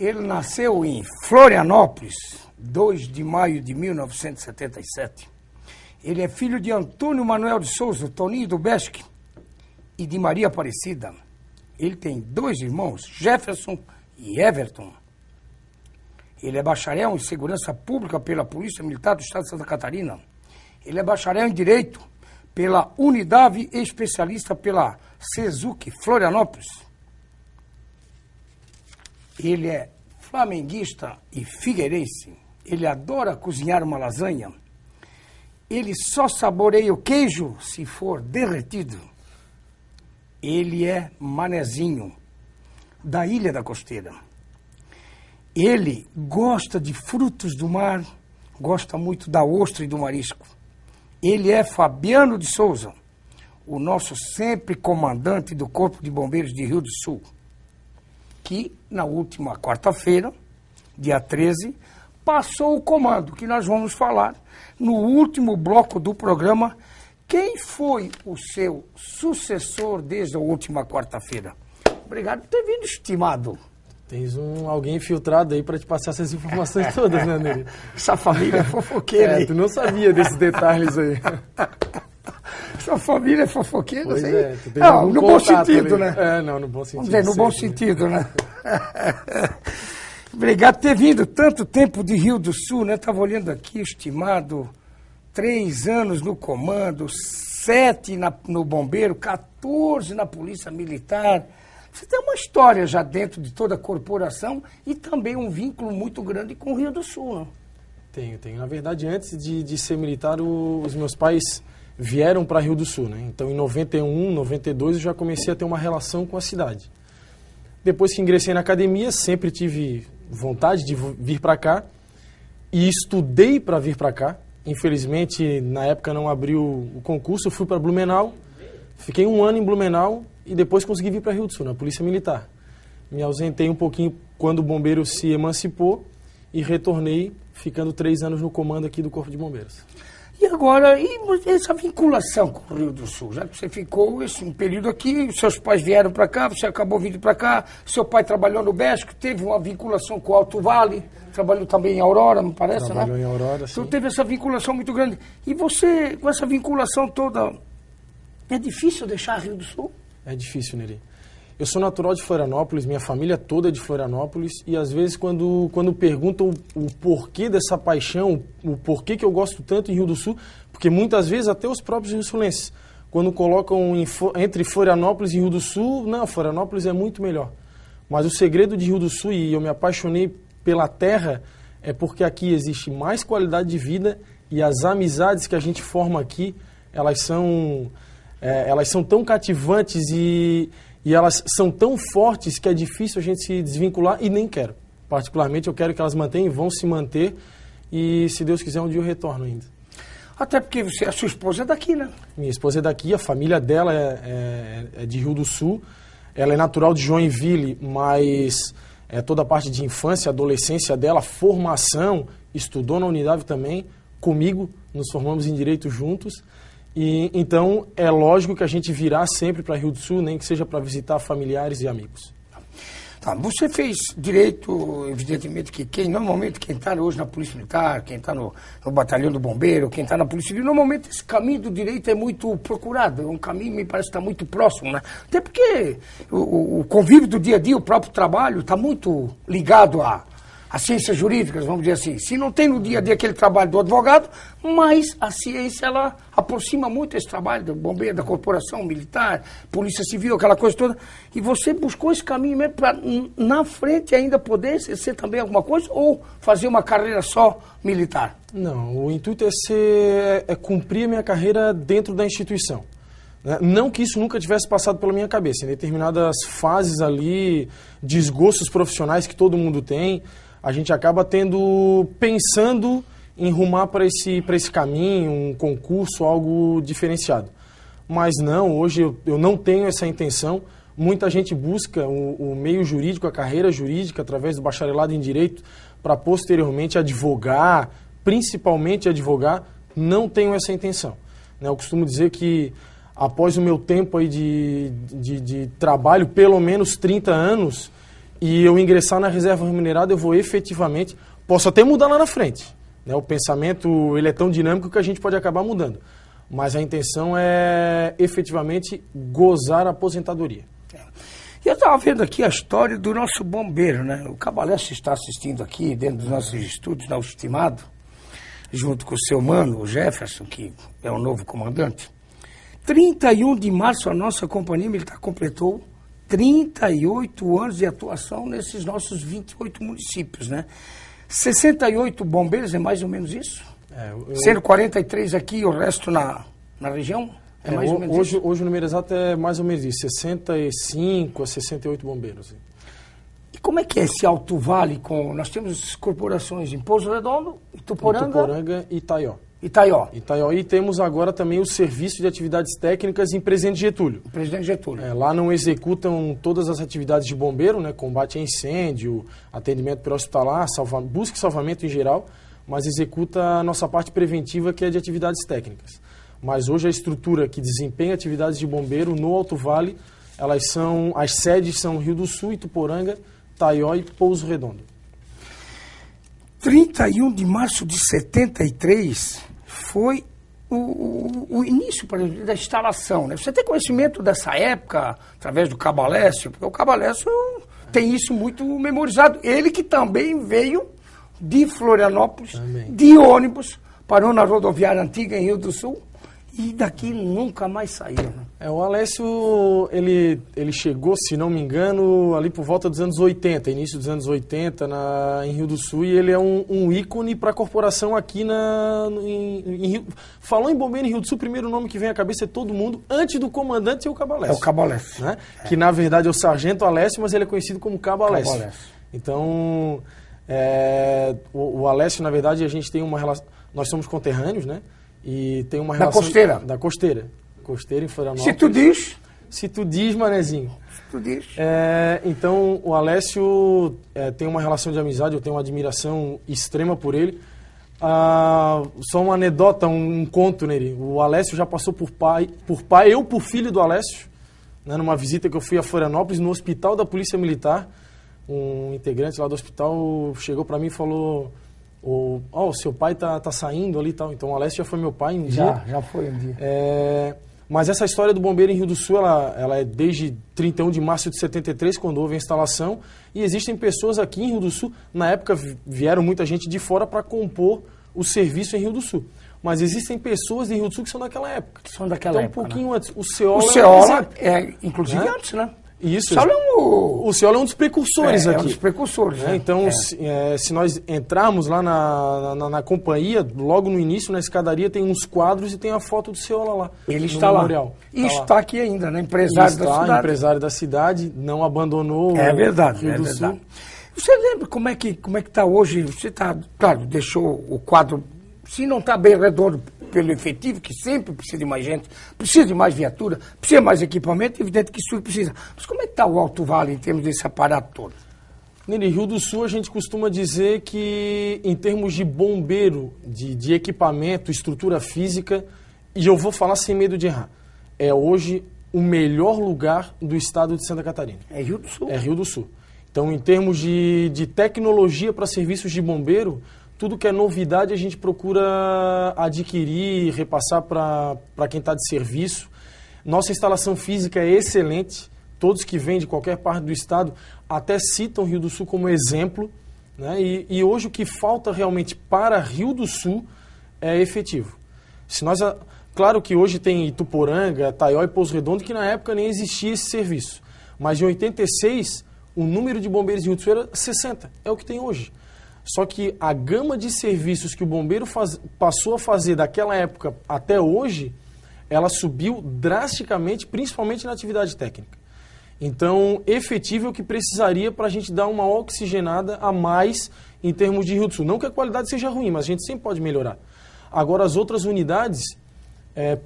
Ele nasceu em Florianópolis, 2 de maio de 1977. Ele é filho de Antônio Manuel de Souza, Toninho do Besque, e de Maria Aparecida. Ele tem 2 irmãos, Jefferson e Everton. Ele é bacharel em Segurança Pública pela Polícia Militar do Estado de Santa Catarina. Ele é bacharel em Direito pela Unidade e especialista pela Sezuc Florianópolis. Ele é flamenguista e figueirense. Ele adora cozinhar uma lasanha. Ele só saboreia o queijo se for derretido. Ele é manezinho, da Ilha da Costeira. Ele gosta de frutos do mar, gosta muito da ostra e do marisco. Ele é Fabiano de Souza, o nosso sempre comandante do Corpo de Bombeiros de Rio do Sul, que na última quarta-feira, dia 13, passou o comando, que nós vamos falar no último bloco do programa. Quem foi o seu sucessor desde a última quarta-feira? Obrigado por ter vindo, estimado. Tens alguém infiltrado aí para te passar essas informações todas, né, Neri? Essa família é fofoqueira. Tu não sabia desses detalhes aí. Essa família é fofoqueira, pois sei. É, tu tem não, no bom sentido, ali, né? Não, no bom sentido. Vamos dizer, no bom sentido, né? Obrigado por ter vindo tanto tempo de Rio do Sul, né? Estava olhando aqui, estimado, 3 anos no comando, 7 no bombeiro, 14 na polícia militar. Você tem uma história já dentro de toda a corporação e também um vínculo muito grande com o Rio do Sul, né? Tenho. Na verdade, antes de ser militar, os meus pais vieram para Rio do Sul, né? Então, em 91, 92, eu já comecei a ter uma relação com a cidade. Depois que ingressei na academia, sempre tive vontade de vir para cá e estudei para vir para cá. Infelizmente, na época não abriu o concurso, eu fui para Blumenau, fiquei 1 ano em Blumenau e depois consegui vir para Rio do Sul, na Polícia Militar. Me ausentei um pouquinho quando o bombeiro se emancipou e retornei, ficando 3 anos no comando aqui do Corpo de Bombeiros. E agora, e essa vinculação com o Rio do Sul? Já que você ficou um período aqui, seus pais vieram para cá, você acabou vindo para cá, seu pai trabalhou no Besque, teve uma vinculação com o Alto Vale, trabalhou também em Aurora, me parece, Trabalhou né? em Aurora, sim. Então teve essa vinculação muito grande. E você, com essa vinculação toda, é difícil deixar Rio do Sul? É difícil, Neri. Eu sou natural de Florianópolis, minha família toda é de Florianópolis, e às vezes quando perguntam o porquê dessa paixão, o porquê que eu gosto tanto em Rio do Sul, porque muitas vezes até os próprios rio-sulenses, quando colocam entre Florianópolis e Rio do Sul, não, Florianópolis é muito melhor. Mas o segredo de Rio do Sul, e eu me apaixonei pela terra, é porque aqui existe mais qualidade de vida e as amizades que a gente forma aqui, elas são tão cativantes e elas são tão fortes que é difícil a gente se desvincular e nem quero. Particularmente eu quero que elas mantenham e vão se manter e se Deus quiser um dia eu retorno ainda. Até porque a sua esposa é daqui, né? Minha esposa é daqui, a família dela é de Rio do Sul. Ela é natural de Joinville, mas toda a parte de infância, adolescência dela, formação, estudou na Unidade também, comigo, nos formamos em Direito juntos. E então é lógico que a gente virá sempre para Rio do Sul, nem que seja para visitar familiares e amigos. Tá, você fez direito, evidentemente, que normalmente quem está hoje na Polícia Militar, quem está no Batalhão do Bombeiro, quem está na Polícia Civil, normalmente esse caminho do direito é muito procurado, é um caminho me parece que está muito próximo, né? Até porque o convívio do dia a dia, o próprio trabalho, está muito ligado as ciências jurídicas, vamos dizer assim. Se não tem no dia a dia aquele trabalho do advogado, mas a ciência, ela aproxima muito esse trabalho do bombeiro, da corporação militar, polícia civil, aquela coisa toda. E você buscou esse caminho mesmo para, na frente, ainda poder ser também alguma coisa ou fazer uma carreira só militar? Não, o intuito é cumprir a minha carreira dentro da instituição. Não que isso nunca tivesse passado pela minha cabeça. Em determinadas fases ali, desgostos profissionais que todo mundo tem, a gente acaba pensando em rumar para esse caminho, um concurso, algo diferenciado. Mas não, hoje eu não tenho essa intenção. Muita gente busca o meio jurídico, a carreira jurídica, através do bacharelado em Direito, para posteriormente advogar, principalmente advogar. Não tenho essa intenção. Eu costumo dizer que após o meu tempo aí de trabalho, pelo menos 30 anos, e eu ingressar na reserva remunerada, eu vou efetivamente... Posso até mudar lá na frente. Né? O pensamento ele é tão dinâmico que a gente pode acabar mudando. Mas a intenção é efetivamente gozar a aposentadoria. E eu estava vendo aqui a história do nosso bombeiro, né? O Cabaleste está assistindo aqui, dentro dos nossos estúdios, na Estimado, junto com o seu mano, o Jefferson, que é o novo comandante. 31 de março, a nossa companhia militar completou 38 anos de atuação nesses nossos 28 municípios, né? 68 bombeiros, é mais ou menos isso? Sendo 43 aqui e o resto na região? É mais ou menos isso? Hoje o número exato é mais ou menos isso, 65 a 68 bombeiros. E como é que é esse Alto Vale com... Nós temos corporações em Pouso Redondo, Ituporanga e Itaió. Itaió. E temos agora também o Serviço de Atividades Técnicas em Presidente Getúlio. Lá não executam todas as atividades de bombeiro, né, combate a incêndio, atendimento pré-hospitalar, busca e salvamento em geral, mas executa a nossa parte preventiva, que é de atividades técnicas. Mas hoje a estrutura que desempenha atividades de bombeiro no Alto Vale, as sedes são Rio do Sul, Ituporanga, Itaió e Pouso Redondo. 31 de março de 73 foi o início, por exemplo, da instalação, né? Você tem conhecimento dessa época através do Cabaleste? Porque o Cabaleste tem isso muito memorizado. Ele que também veio de Florianópolis, de ônibus, parou na rodoviária antiga em Rio do Sul e daqui nunca mais saiu, né? O Alessio, ele chegou, se não me engano, ali por volta dos anos 80, início dos anos 80, em Rio do Sul, e ele é um ícone para a corporação aqui em Rio. Falou em bombeiro em Rio do Sul, o primeiro nome que vem à cabeça é todo mundo, antes do comandante é o Cabo Alessio. É o Cabo Alessio. Né? Que na verdade é o Sargento Alessio, mas ele é conhecido como Cabo Alessio. Então, o Alessio, na verdade, a gente tem uma relação, nós somos conterrâneos, né? E tem uma relação... Da Costeira. Costeira em Florianópolis. Se tu diz, manezinho. Se tu diz. Então, o Alessio tem uma relação de amizade, eu tenho uma admiração extrema por ele. Só uma anedota, um conto nele. O Alessio já passou por pai, eu por filho do Alessio, né, numa visita que eu fui a Florianópolis, no hospital da Polícia Militar. Um integrante lá do hospital chegou para mim e falou... o seu pai tá saindo ali e tal. Então o Alessio já foi meu pai um dia. Já foi um dia. Mas essa história do bombeiro em Rio do Sul, ela é desde 31 de março de 73, quando houve a instalação. E existem pessoas aqui em Rio do Sul, na época vieram muita gente de fora para compor o serviço em Rio do Sul. Mas existem pessoas em Rio do Sul que são daquela época. Um pouquinho, né? Antes. O Ceola inclusive, né? Antes, né? Isso. O Ceola é um dos precursores aqui. É um dos precursores. Né? Então, se nós entrarmos lá na companhia, logo no início, na escadaria, tem uns quadros e tem a foto do Ceola lá. Ele está lá. E está aqui ainda, né? Empresário da cidade, não abandonou Rio do Sul. Você lembra como é que está hoje? Você claro, deixou o quadro, se não está bem redondo pelo efetivo, que sempre precisa de mais gente, precisa de mais viatura, precisa de mais equipamento, evidente que isso precisa. Mas como é que está o Alto Vale em termos desse aparato todo? Nele, Rio do Sul, a gente costuma dizer que, em termos de bombeiro, de equipamento, estrutura física, e eu vou falar sem medo de errar, é hoje o melhor lugar do estado de Santa Catarina. É Rio do Sul? É Rio do Sul. Então, em termos de tecnologia para serviços de bombeiro, tudo que é novidade a gente procura adquirir, repassar para quem está de serviço. Nossa instalação física é excelente. Todos que vêm de qualquer parte do estado até citam Rio do Sul como exemplo. Né? E hoje o que falta realmente para Rio do Sul é efetivo. Claro que hoje tem Ituporanga, Itaió e Pouso Redondo, que na época nem existia esse serviço. Mas em 86, o número de bombeiros em Rio do Sul era 60. É o que tem hoje. Só que a gama de serviços que o bombeiro passou a fazer daquela época até hoje, ela subiu drasticamente, principalmente na atividade técnica. Então, efetivo é o que precisaria para a gente dar uma oxigenada a mais em termos de Rio do Sul. Não que a qualidade seja ruim, mas a gente sempre pode melhorar. Agora, as outras unidades,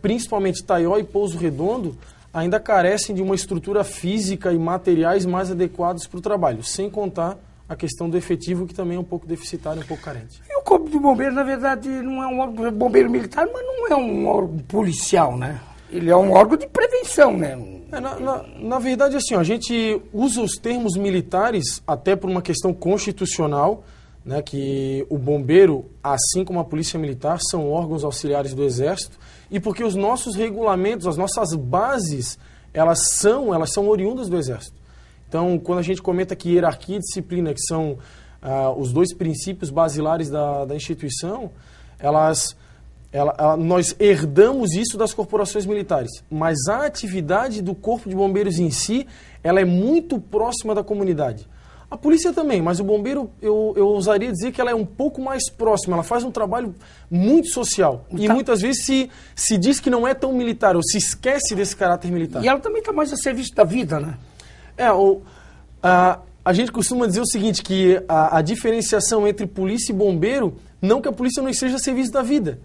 principalmente Itaió e Pouso Redondo, ainda carecem de uma estrutura física e materiais mais adequados para o trabalho, sem contar a questão do efetivo, que também é um pouco deficitário, um pouco carente. E o Corpo de Bombeiros, na verdade, não é um órgão bombeiro militar, mas não é um órgão policial, né? Ele é um órgão de prevenção, né? Na verdade, assim, ó, a gente usa os termos militares até por uma questão constitucional, né, que o bombeiro, assim como a polícia militar, são órgãos auxiliares do Exército, e porque os nossos regulamentos, as nossas bases, elas são oriundas do Exército. Então, quando a gente comenta que hierarquia e disciplina, que são os dois princípios basilares da instituição, nós herdamos isso das corporações militares, mas a atividade do Corpo de Bombeiros em si, ela é muito próxima da comunidade. A polícia também, mas o bombeiro, eu ousaria dizer que ela é um pouco mais próxima, ela faz um trabalho muito social. E muitas vezes se diz que não é tão militar, ou se esquece desse caráter militar. E ela também está mais a serviço da vida, né? A gente costuma dizer o seguinte, que a diferenciação entre polícia e bombeiro, não que a polícia não esteja a serviço da vida,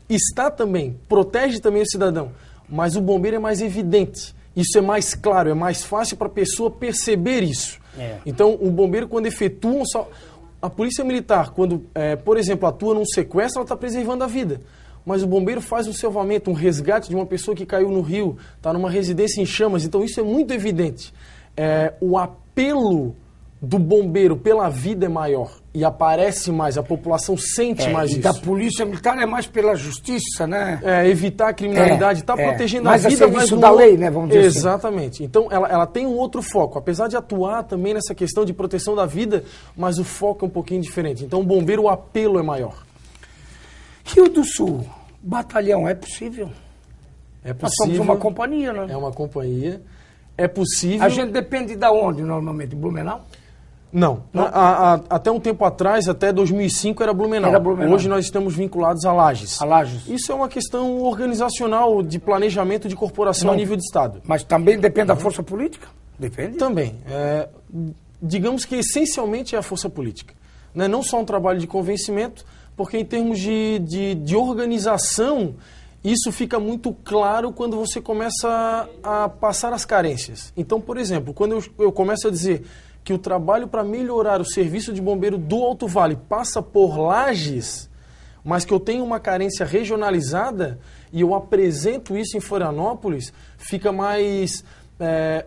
está também, protege também o cidadão, mas o bombeiro é mais evidente, isso é mais claro, é mais fácil para a pessoa perceber isso. Então, o bombeiro, quando efetua a polícia militar, quando, por exemplo, atua num sequestro, ela está preservando a vida. Mas o bombeiro faz um salvamento, um resgate de uma pessoa que caiu no rio, está numa residência em chamas, então isso é muito evidente. O apelo do bombeiro pela vida é maior e aparece mais, a população sente mais isso. E da polícia militar é mais pela justiça, né? Evitar a criminalidade, está protegendo a vida. Mais a serviço da lei, né? Vamos dizer Exatamente. assim. Então, ela tem um outro foco, apesar de atuar também nessa questão de proteção da vida, mas o foco é um pouquinho diferente. Então, o bombeiro, o apelo é maior. Rio do Sul, batalhão, é possível? É possível. Nós somos uma companhia, né? É uma companhia. É possível. A gente depende de onde, normalmente? Blumenau? Não. Até um tempo atrás, até 2005, era Blumenau. Hoje nós estamos vinculados a Lages. Isso é uma questão organizacional de planejamento de corporação a nível de Estado. Mas também depende da força política? Depende? Também. Digamos que essencialmente é a força política. Não só um trabalho de convencimento, porque em termos de organização, isso fica muito claro quando você começa a passar as carências. Então, por exemplo, quando eu começo a dizer que o trabalho para melhorar o serviço de bombeiro do Alto Vale passa por Lages, mas que eu tenho uma carência regionalizada e eu apresento isso em Florianópolis, fica mais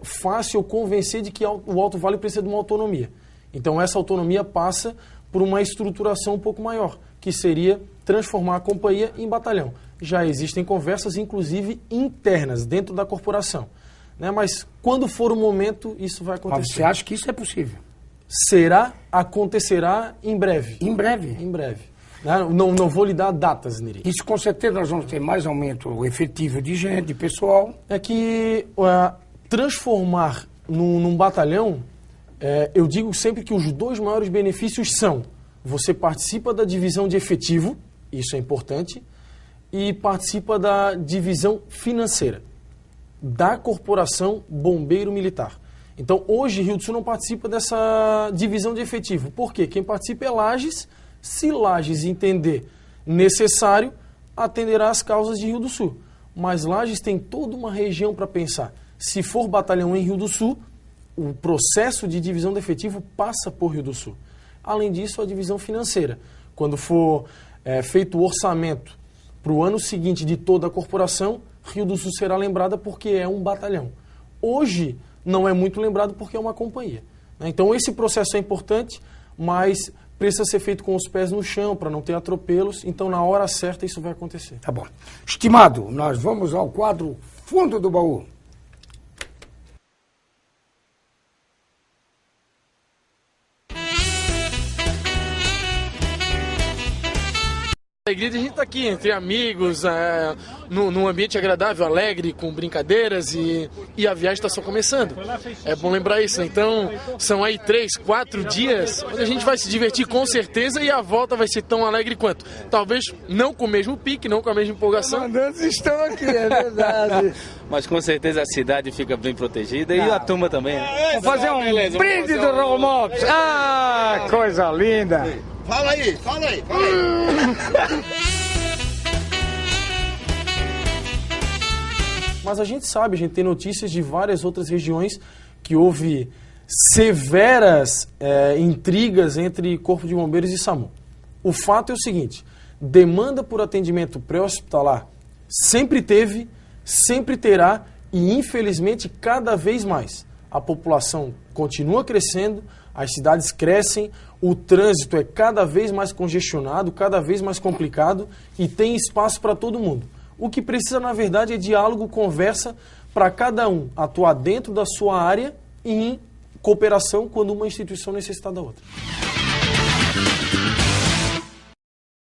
fácil eu convencer de que o Alto Vale precisa de uma autonomia. Então essa autonomia passa por uma estruturação um pouco maior, que seria transformar a companhia em batalhão. Já existem conversas, inclusive internas, dentro da corporação. Mas quando for o momento, isso vai acontecer. Mas você acha que isso é possível? Acontecerá em breve. Em breve? Em breve. Não vou lhe dar datas, Neri. Isso com certeza nós vamos ter mais aumento efetivo de gente, de pessoal. É que transformar num batalhão, eu digo sempre que os dois maiores benefícios são: você participa da divisão de efetivo, isso é importante, e participa da divisão financeira da Corporação Bombeiro Militar. Então, hoje, Rio do Sul não participa dessa divisão de efetivo. Por quê? Quem participa é Lages. Se Lages entender necessário, atenderá às causas de Rio do Sul. Mas Lages tem toda uma região para pensar. Se for batalhão em Rio do Sul, o processo de divisão de efetivo passa por Rio do Sul. Além disso, a divisão financeira. Quando for feito o orçamento para o ano seguinte de toda a corporação, Rio do Sul será lembrada porque é um batalhão. Hoje não é muito lembrado porque é uma companhia. Então esse processo é importante, mas precisa ser feito com os pés no chão para não ter atropelos. Então na hora certa isso vai acontecer. Tá bom. Estimado, nós vamos ao quadro Fundo do Baú. Alegria de a gente estar aqui entre amigos, num ambiente agradável, alegre, com brincadeiras e a viagem está só começando. É bom lembrar isso. Então, são aí 3, 4 dias onde a gente vai se divertir com certeza e a volta vai ser tão alegre quanto. Talvez não com o mesmo pique, não com a mesma empolgação. Mandantes estão aqui, é verdade. Mas com certeza a cidade fica bem protegida e a turma também. Né? Vamos fazer um brinde do Rolmops. Ah, coisa linda. Fala aí. Mas a gente sabe, a gente tem notícias de várias outras regiões que houve severas intrigas entre Corpo de Bombeiros e SAMU. O fato é o seguinte: demanda por atendimento pré-hospitalar sempre teve, sempre terá e, infelizmente, cada vez mais. A população continua crescendo, as cidades crescem, o trânsito é cada vez mais congestionado, cada vez mais complicado e tem espaço para todo mundo. O que precisa, na verdade, é diálogo, conversa para cada um atuar dentro da sua área e em cooperação quando uma instituição necessitar da outra.